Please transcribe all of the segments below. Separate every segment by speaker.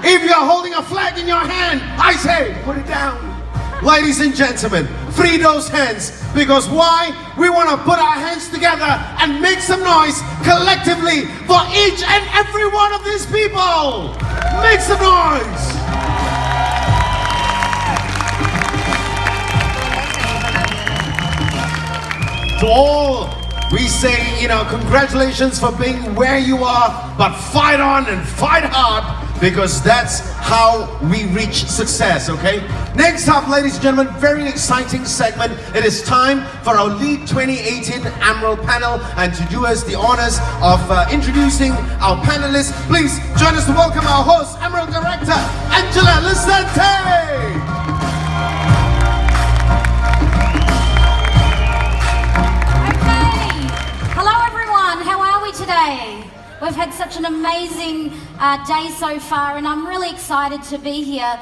Speaker 1: If you're holding a flag in your hand, I say, put it down. Ladies and gentlemen, free those hands. Because why? We want to put our hands together and make some noise collectively for each and every one of these people. Make some noise. To all, we say, congratulations for being where you are, but fight on and fight hard, because that's how we reach success, okay? Next up, ladies and gentlemen, very exciting segment. It is time for our Lead 2018 Emerald panel, and to do us the honors of introducing our panelists, please join us to welcome our host, Emerald Director, Angela Licente.
Speaker 2: Today. We've had such an amazing day so far, and I'm really excited to be here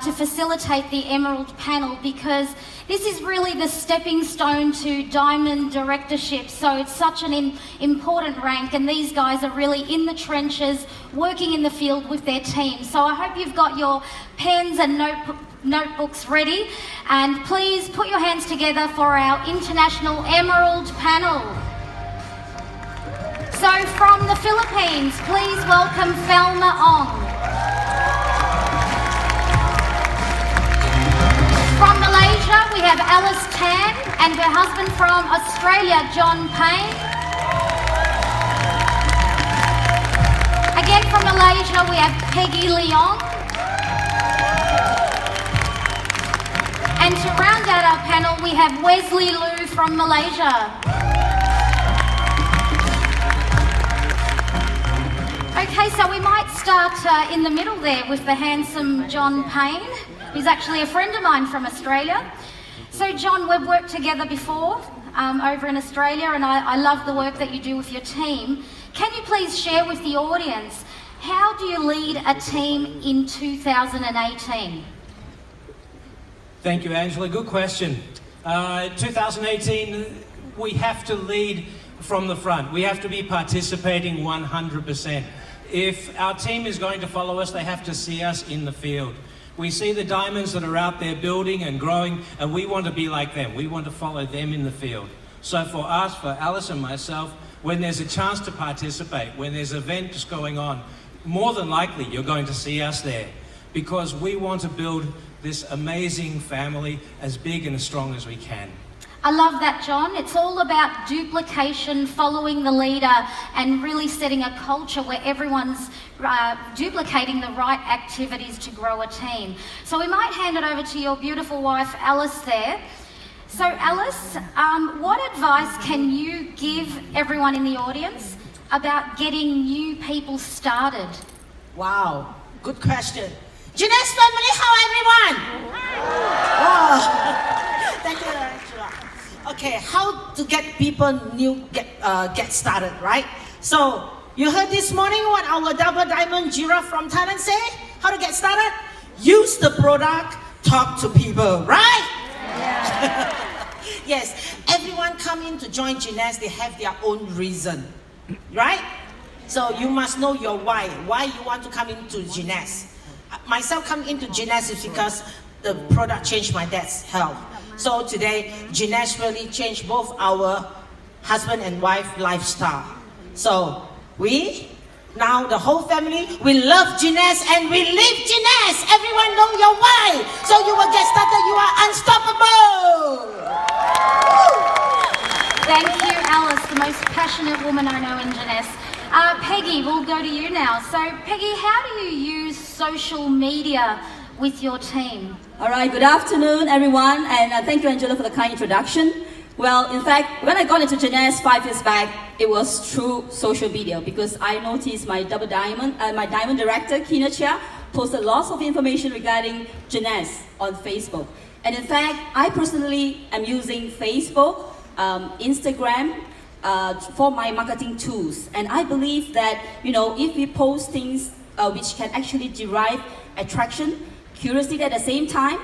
Speaker 2: to facilitate the Emerald panel, because this is really the stepping stone to Diamond Directorship. So it's such an important rank, and these guys are really in the trenches, working in the field with their team. So I hope you've got your pens and notebooks ready, and please put your hands together for our International Emerald panel. So from the Philippines, please welcome Felma Ong. From Malaysia, we have Alice Tan and her husband from Australia, John Payne. Again from Malaysia, we have Peggy Leong. And to round out our panel, we have Wesley Liu from Malaysia. Okay, so we might start in the middle there with the handsome John Payne, who's actually a friend of mine from Australia. So John, we've worked together before over in Australia, and I love the work that you do with your team. Can you please share with the audience, how do you lead a team in 2018?
Speaker 3: Thank you, Angela. Good question. 2018, we have to lead from the front. We have to be participating 100%. If our team is going to follow us, they have to see us in the field. We see the diamonds that are out there building and growing, and we want to be like them. We want to follow them in the field. So for us, for Alice and myself, when there's a chance to participate, when there's events going on, more than likely you're going to see us there, because we want to build this amazing family as big and as strong as we can.
Speaker 2: I love that, John. It's all about duplication, following the leader, and really setting a culture where everyone's duplicating the right activities to grow a team. So we might hand it over to your beautiful wife, Alice, there. So Alice, what advice can you give everyone in the audience about getting new people started?
Speaker 4: Wow, good question. Jeunesse family, how everyone? Oh, thank you, Angela. Okay, how to get people get started, right? So you heard this morning what our double diamond giraffe from Thailand say? How to get started? Use the product, talk to people, right? Yeah. Yes, everyone come in to join Jeunesse, they have their own reason, right? So you must know your why you want to come into Jeunesse. Myself coming into Jeunesse is because the product changed my dad's health. So today, Jeunesse really changed both our husband and wife lifestyle. So now the whole family, we love Jeunesse and we live Jeunesse. Everyone know your why. So you will get started, you are unstoppable.
Speaker 2: Thank you, Alice, the most passionate woman I know in Jeunesse. Peggy, we'll go to you now. So Peggy, how do you use social media with your team?
Speaker 5: All right, good afternoon, everyone, and thank you, Angela, for the kind introduction. Well, in fact, when I got into Jeunesse 5 years back, it was through social media, because I noticed my diamond director, Kina Chia, posted lots of information regarding Jeunesse on Facebook. And in fact, I personally am using Facebook, Instagram, for my marketing tools. And I believe that, if we post things which can actually derive attraction, curiosity at the same time,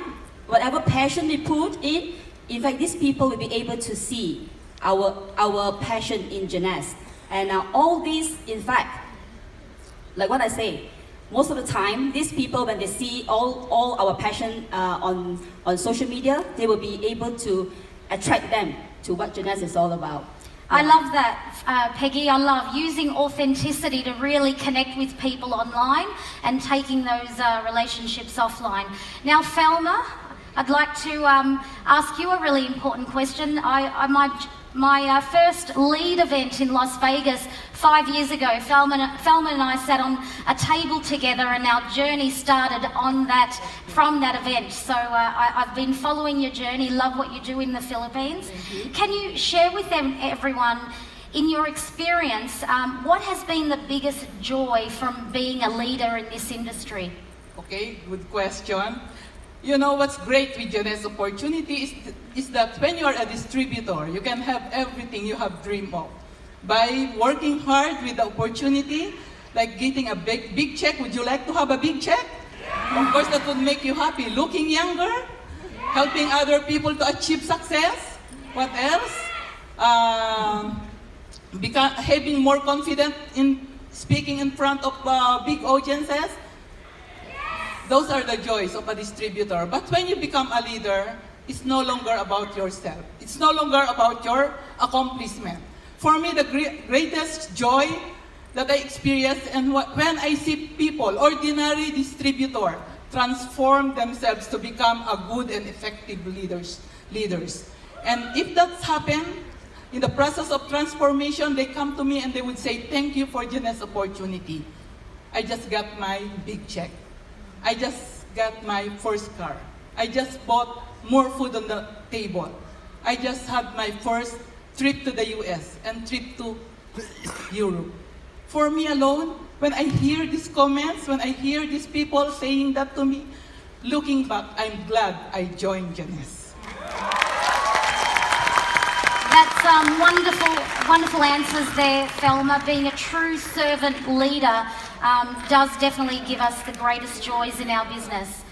Speaker 5: whatever passion we put in fact, these people will be able to see our passion in Jeunesse. And all these, in fact, like what I say, most of the time, these people, when they see all our passion on social media, they will be able to attract them to what Jeunesse is all about.
Speaker 2: I love that, Peggy. I love using authenticity to really connect with people online and taking those relationships offline. Now, Felma, I'd like to ask you a really important question. My first lead event in Las Vegas 5 years ago, Felma and I sat on a table together, and our journey started from that event. So I've been following your journey, love what you do in the Philippines. Can you share with everyone, in your experience, what has been the biggest joy from being a leader in this industry?
Speaker 6: Okay, good question. You know what's great with Jeunesse opportunity is that when you are a distributor, you can have everything you have dreamed of. By working hard with the opportunity, like getting a big check. Would you like to have a big check? Of course, that would make you happy. Looking younger, helping other people to achieve success. What else? Having more confidence in speaking in front of big audiences. Those are the joys of a distributor. But when you become a leader, it's no longer about yourself. It's no longer about your accomplishment. For me, the greatest joy that I experience and when I see people, ordinary distributor, transform themselves to become a good and effective leaders. And if that's happened, in the process of transformation, they come to me and they would say, thank you for Jeunesse opportunity. I just got my big check. I just got my first car. I just bought more food on the table. I just had my first trip to the US and trip to Europe. For me alone, when I hear these comments, when I hear these people saying that to me, looking back, I'm glad I joined Jeunesse.
Speaker 2: That's wonderful answers there, Felma. Being a true servant leader does definitely give us the greatest joys in our business.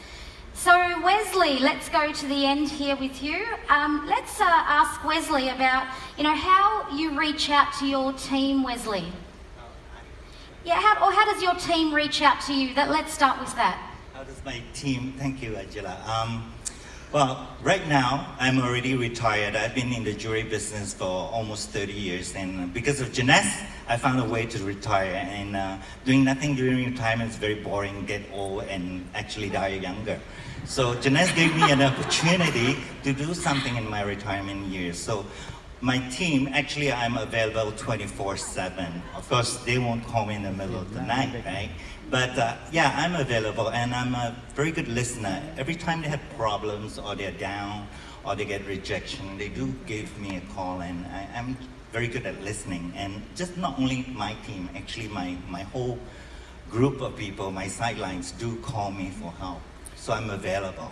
Speaker 2: So Wesley, let's go to the end here with you. Let's ask Wesley about, how you reach out to your team, Wesley. Yeah, how does your team reach out to you? Let's start with that.
Speaker 7: How does my team? Thank you, Angela. Well, right now, I'm already retired. I've been in the jewelry business for almost 30 years. And because of Jeunesse, I found a way to retire. And doing nothing during retirement is very boring, get old, and actually die younger. So Jeunesse gave me an opportunity to do something in my retirement years. So my team, actually, I'm available 24/7. Of course, they won't call me in the middle of the night, right? But yeah, I'm available, and I'm a very good listener. Every time they have problems, or they're down, or they get rejection, they do give me a call, and I'm very good at listening. And just not only my team, actually my whole group of people, my sidelines do call me for help. So I'm available.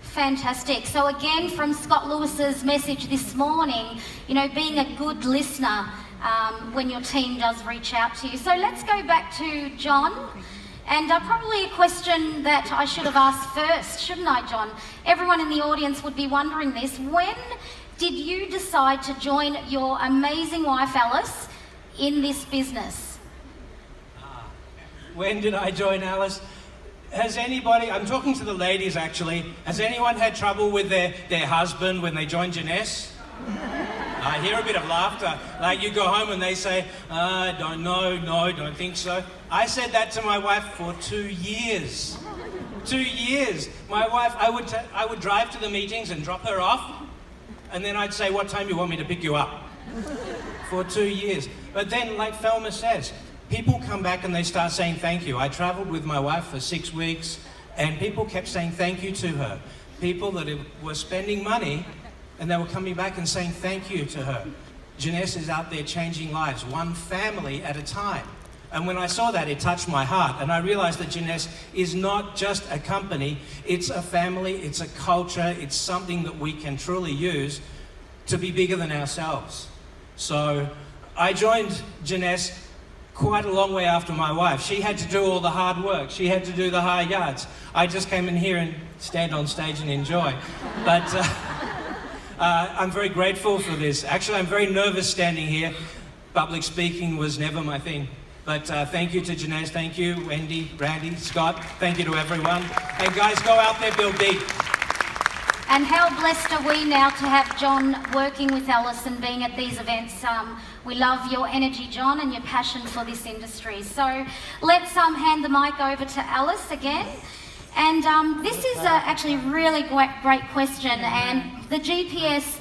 Speaker 2: Fantastic. So again, from Scott Lewis's message this morning, being a good listener when your team does reach out to you. So let's go back to John. And probably a question that I should have asked first, shouldn't I, John? Everyone in the audience would be wondering this. When did you decide to join your amazing wife, Alice, in this business?
Speaker 3: When did I join Alice? Has anybody, I'm talking to the ladies actually, has anyone had trouble with their husband when they join Jeunesse? I hear a bit of laughter. Like you go home and they say, don't know, no, don't think so. I said that to my wife for 2 years. 2 years. My wife, I would drive to the meetings and drop her off, and then I'd say, what time do you want me to pick you up? For 2 years. But then, like Felma says, people come back and they start saying thank you. I traveled with my wife for 6 weeks, and people kept saying thank you to her. People that were spending money, and they were coming back and saying thank you to her. Jeunesse is out there changing lives, one family at a time. And when I saw that, it touched my heart. And I realized that Jeunesse is not just a company, it's a family, it's a culture, it's something that we can truly use to be bigger than ourselves. So I joined Jeunesse quite a long way after my wife. She had to do all the hard work. She had to do the high yards. I just came in here and stand on stage and enjoy. But I'm very grateful for this. Actually, I'm very nervous standing here. Public speaking was never my thing. But thank you to Janez, thank you, Wendy, Randy, Scott, thank you to everyone. And guys, go out there, build big.
Speaker 2: And how blessed are we now to have John working with Alice and being at these events. We love your energy, John, and your passion for this industry. So let's hand the mic over to Alice again. And this is actually a really great question. And the GPS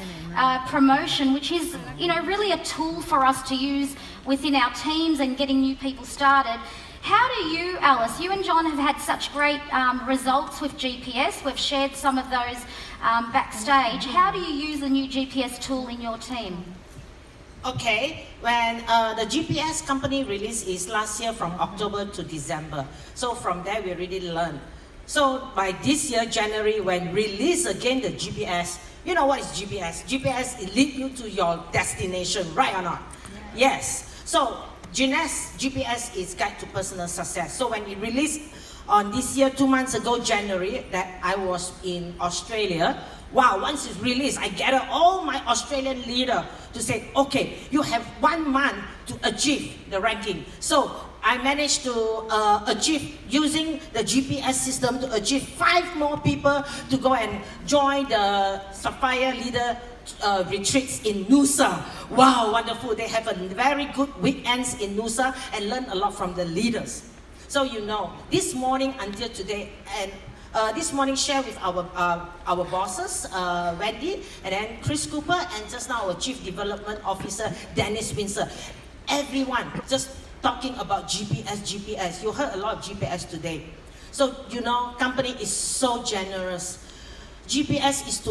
Speaker 2: promotion, which is, really a tool for us to use within our teams and getting new people started. How do you, Alice, you and John have had such great results with GPS. We've shared some of those backstage. How do you use the new GPS tool in your team?
Speaker 4: Okay, when the GPS company release is last year from October to December. So from there we really learned. So by this year, January, when release again the GPS, you know what is GPS? GPS it lead you to your destination, right or not? Yeah. Yes. So Janez GPS is Guide to Personal Success. So when it released on this year, 2 months ago, January, that I was in Australia. Wow, once it's released, I gathered all my Australian leaders to say, okay, you have 1 month to achieve the ranking. So I managed to achieve, using the GPS system, to achieve 5 more people to go and join the Sapphire Leader retreats in Nusa. Wow, wonderful. They have a very good weekends in Nusa and learn a lot from the leaders. So this morning until today, and this morning share with our bosses, Wendy, and then Chris Cooper, and just now our Chief Development Officer, Dennis Windsor. Everyone just talking about GPS. You heard a lot of GPS today. So, company is so generous. GPS is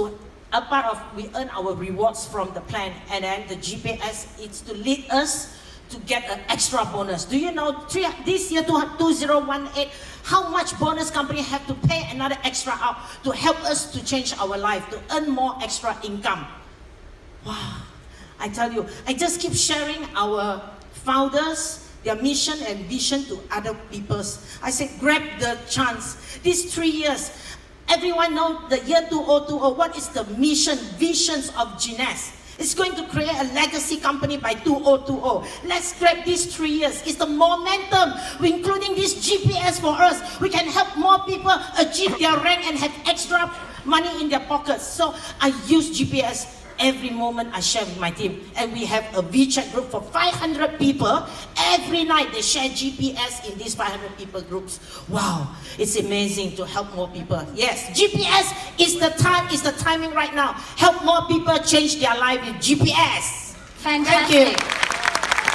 Speaker 4: a part of, we earn our rewards from the plan, and then the GPS is to lead us to get an extra bonus. Do you know this year, 2018, how much bonus company have to pay another extra out to help us to change our life, to earn more extra income? Wow, I tell you, I just keep sharing our founders, their mission and vision to other people's. I said, grab the chance. These 3 years, everyone know the year 2020, what is the mission, visions of Janez? It's going to create a legacy company by 2020. Let's grab these 3 years. It's the momentum, including this GPS for us. We can help more people achieve their rank and have extra money in their pockets. So I use GPS every moment I share with my team. And we have a WeChat group for 500 people. Every night they share GPS in these 500 people groups. Wow, it's amazing to help more people. Yes, GPS is the timing right now. Help more people change their life with GPS.
Speaker 2: Fantastic.
Speaker 4: Thank you.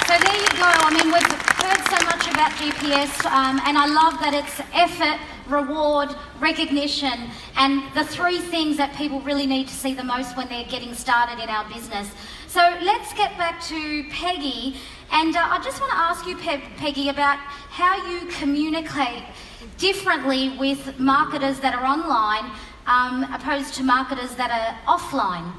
Speaker 2: So there you go. I mean, we've heard so much about GPS, and I love that it's effort, reward, recognition, and the 3 things that people really need to see the most when they're getting started in our business. So let's get back to Peggy, and I just want to ask you, Peggy, about how you communicate differently with marketers that are online opposed to marketers that are offline.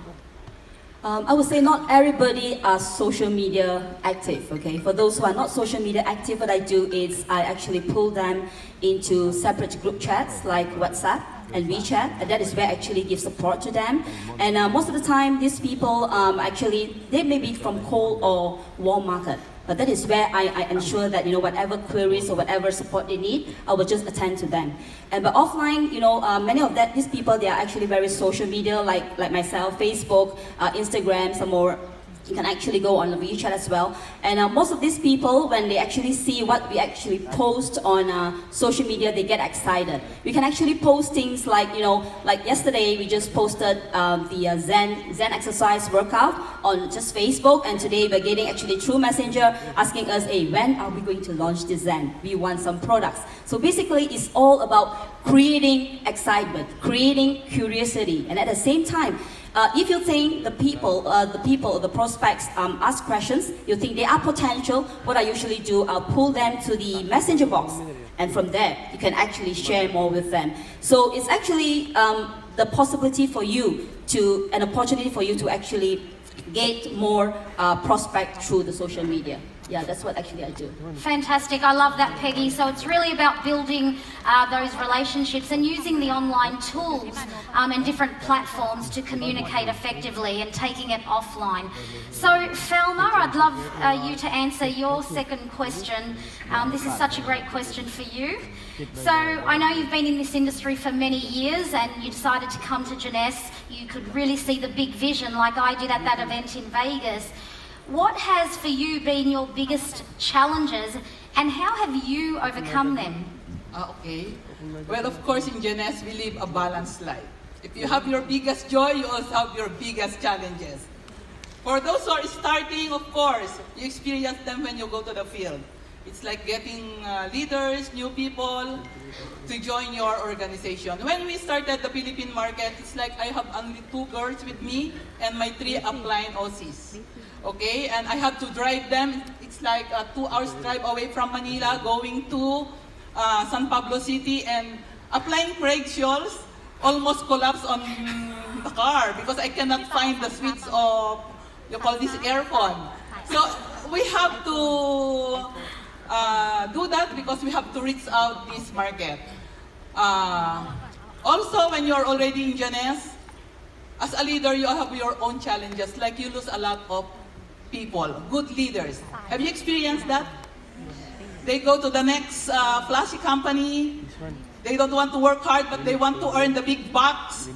Speaker 5: I would say not everybody are social media active, okay? For those who are not social media active, what I do is I actually pull them into separate group chats like WhatsApp and WeChat, and that is where I actually give support to them. And most of the time, these people actually, they may be from cold or warm market. But that is where I ensure that, whatever queries or whatever support they need, I will just attend to them. But offline, many of these people, they are actually very social media, like myself, Facebook, Instagram, some more. You can actually go on the WeChat as well. And most of these people, when they actually see what we actually post on social media, they get excited. We can actually post things like, like yesterday, we just posted the Zen exercise workout on just Facebook. And today we're getting actually through Messenger asking us, hey, when are we going to launch this Zen? We want some products. So basically, it's all about creating excitement, creating curiosity. And at the same time, if you think the people, the prospects ask questions, you think they are potential, what I usually do, I'll pull them to the messenger box. And from there, you can actually share more with them. So it's actually the possibility for you an opportunity for you to actually get more prospects through the social media. Yeah, that's what actually I do.
Speaker 2: Fantastic. I love that, Peggy. So it's really about building those relationships and using the online tools and different platforms to communicate effectively and taking it offline. So, Felma, I'd love you to answer your second question. This is such a great question for you. So I know you've been in this industry for many years and you decided to come to Jeunesse. You could really see the big vision like I did at that event in Vegas. What has for you been your biggest challenges and how have you overcome them?
Speaker 6: Okay. Well, of course, in Jeunesse, we live a balanced life. If you have your biggest joy, you also have your biggest challenges. For those who are starting, of course, you experience them when you go to the field. It's like getting leaders, new people to join your organization. When we started the Philippine market, it's like I have only 2 girls with me and my 3 upline OCs. Okay, and I have to drive them. It's like a 2 hours drive away from Manila, going to San Pablo City, and applying credentials almost collapse on the car because I cannot find the switch of, you call this aircon. So we have to do that because we have to reach out this market. Also, when you're already in Jeunesse, as a leader, you have your own challenges, like you lose a lot of people, good leaders. Have you experienced that? They go to the next flashy company. They don't want to work hard, but they want to earn the big bucks.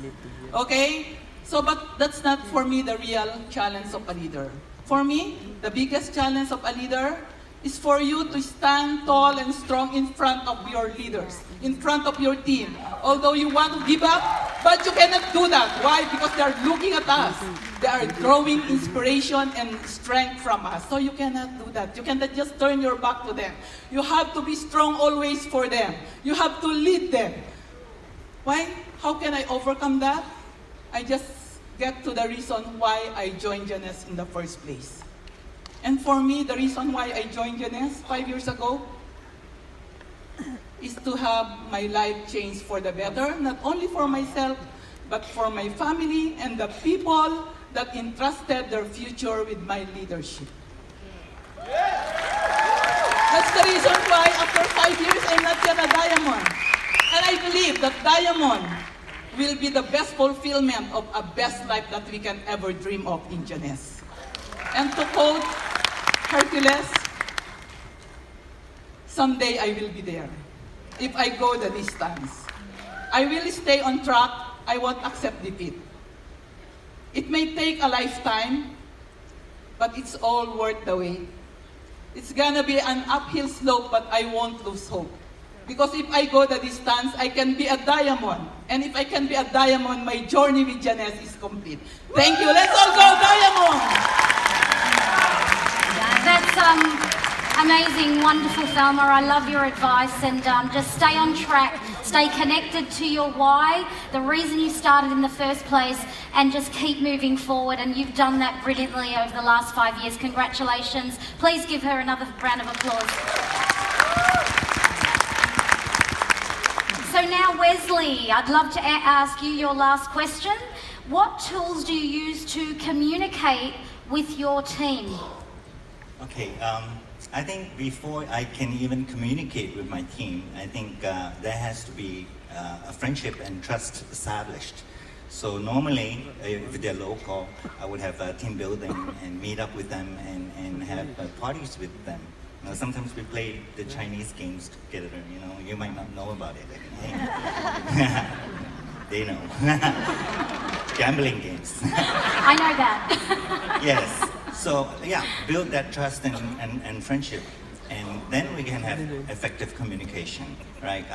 Speaker 6: Okay? So, but that's not for me the real challenge of a leader. For me, the biggest challenge of a leader is for you to stand tall and strong in front of your leaders, in front of your team. Although you want to give up, but you cannot do that. Why? Because they are looking at us. They are drawing inspiration and strength from us. So you cannot do that. You cannot just turn your back to them. You have to be strong always for them. You have to lead them. Why? How can I overcome that? I just get to the reason why I joined Jeunesse in the first place. And for me, the reason why I joined Jeunesse 5 years ago is to have my life changed for the better, not only for myself, but for my family and the people that entrusted their future with my leadership. That's the reason why after 5 years, I'm not yet a diamond. And I believe that diamond will be the best fulfillment of a best life that we can ever dream of in Jeunesse. And to quote Hercules, someday I will be there. If I go the distance, I will stay on track. I won't accept defeat. It may take a lifetime, but it's all worth the wait. It's gonna be an uphill slope, but I won't lose hope. Because if I go the distance, I can be a diamond. And if I can be a diamond, my journey with Jeunesse is complete. Thank you. Let's all go diamond!
Speaker 2: That's amazing, wonderful, Thelma. I love your advice and just stay on track, stay connected to your why, the reason you started in the first place, and just keep moving forward. And you've done that brilliantly over the last 5 years. Congratulations. Please give her another round of applause. So now, Wesley, I'd love to ask you your last question. What tools do you use to communicate with your team?
Speaker 7: Okay, I think before I can even communicate with my team, I think there has to be a friendship and trust established. So normally, if they're local, I would have a team building and meet up with them and have parties with them. You know, sometimes we play the Chinese games together, you know, you might not know about it. They know. Gambling games.
Speaker 2: I know that.
Speaker 7: Yes. So yeah, build that trust and friendship, and then we can have effective communication, right?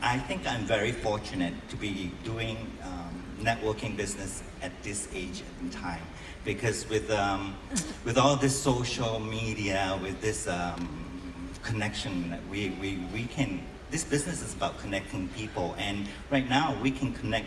Speaker 7: I think I'm very fortunate to be doing networking business at this age and time, because with all this social media, with this connection, we can. This business is about connecting people, and right now we can connect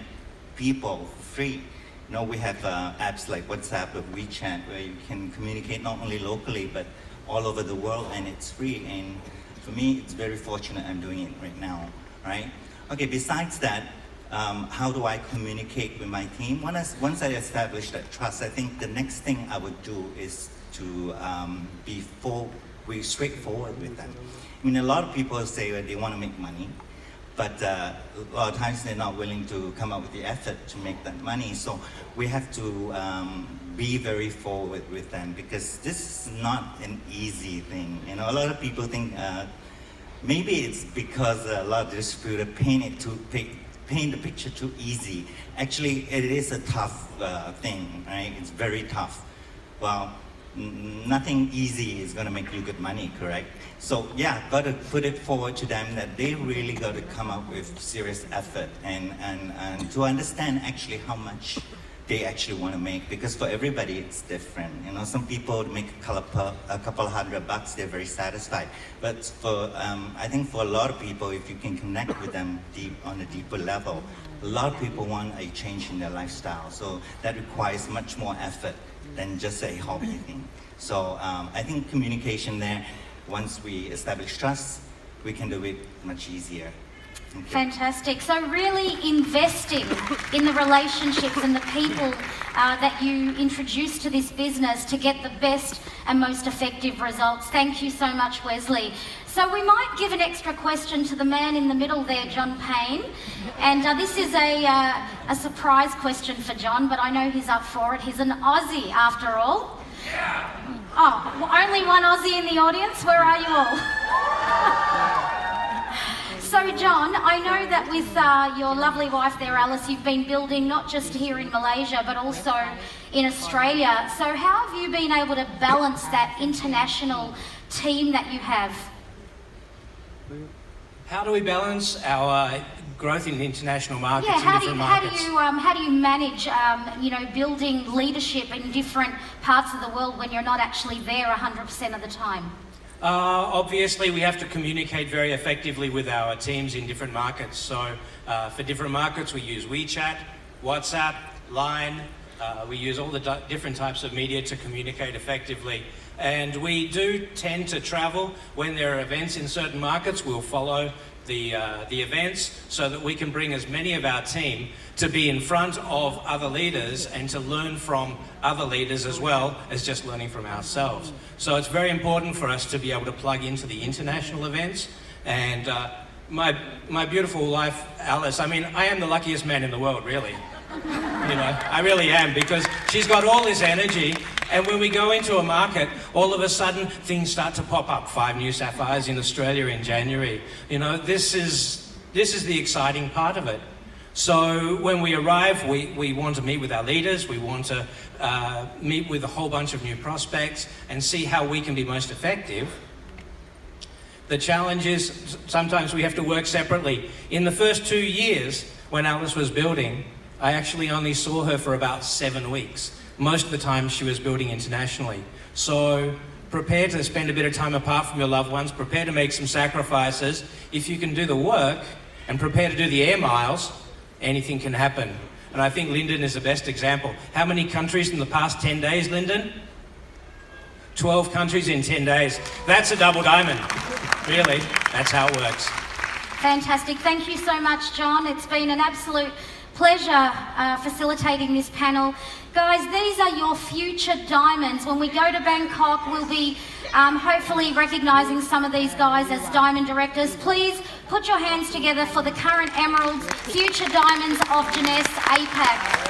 Speaker 7: people for free. You know, we have apps like WhatsApp or WeChat where you can communicate not only locally but all over the world, and it's free. And for me, it's very fortunate I'm doing it right now, right? Okay, besides that, how do I communicate with my team? Once I establish that trust, I think the next thing I would do is to be we're straightforward with them. I mean, a lot of people say that they want to make money, but a lot of times they're not willing to come up with the effort to make that money. So we have to be very forward with them, because this is not an easy thing. You know, a lot of people think maybe it's because a lot of distributors paint the picture too easy. Actually, it is a tough thing, right? It's very tough. Well, nothing easy is going to make you good money, correct? So yeah, got to put it forward to them that they really got to come up with serious effort and to understand actually how much they actually want to make, because for everybody it's different. You know, some people make a couple $100, they're very satisfied. But for I think for a lot of people, if you can connect with them on a deeper level, a lot of people want a change in their lifestyle. So that requires much more effort than just a hobby thing. So I think communication there, once we establish trust, we can do it much easier.
Speaker 2: Fantastic. So really investing in the relationships and the people that you introduce to this business to get the best and most effective results. Thank you so much, Wesley. So we might give an extra question to the man in the middle there, John Payne. And this is a surprise question for John, but I know he's up for it. He's an Aussie after all. Yeah. Oh, only one Aussie in the audience. Where are you all? So John, I know that with your lovely wife there, Alice, you've been building not just here in Malaysia, but also in Australia. So how have you been able to balance that international team that you have?
Speaker 3: How do we balance our growth in international markets
Speaker 2: Yeah,
Speaker 3: in different markets?
Speaker 2: how do you manage, building leadership in different parts of the world when you're not actually there 100% of the time?
Speaker 3: Obviously, we have to communicate very effectively with our teams in different markets. So for different markets, we use WeChat, WhatsApp, Line. We use all the different types of media to communicate effectively. And we do tend to travel. When there are events in certain markets, we'll follow the events so that we can bring as many of our team to be in front of other leaders and to learn from other leaders as well as just learning from ourselves. So it's very important for us to be able to plug into the international events. And my beautiful wife, Alice, I mean, I am the luckiest man in the world, really. You know, I really am, because she's got all this energy, and when we go into a market, all of a sudden things start to pop up. 5 new sapphires in Australia in January. You know, this is the exciting part of it. So when we arrive, we want to meet with our leaders, we want to meet with a whole bunch of new prospects and see how we can be most effective. The challenge is sometimes we have to work separately. In the first 2 years, when Alice was building, I actually only saw her for about 7 weeks. Most of the time she was building internationally. So prepare to spend a bit of time apart from your loved ones, prepare to make some sacrifices. If you can do the work and prepare to do the air miles, anything can happen. And I think Lyndon is the best example. How many countries in the past 10 days, Lyndon? 12 countries in 10 days. That's a double diamond. Really, that's how it works.
Speaker 2: Fantastic. Thank you so much, John. It's been an absolute pleasure facilitating this panel. Guys, these are your future diamonds. When we go to Bangkok, we'll be hopefully recognising some of these guys as diamond directors. Please put your hands together for the current emeralds, future diamonds of Jeunesse APAC.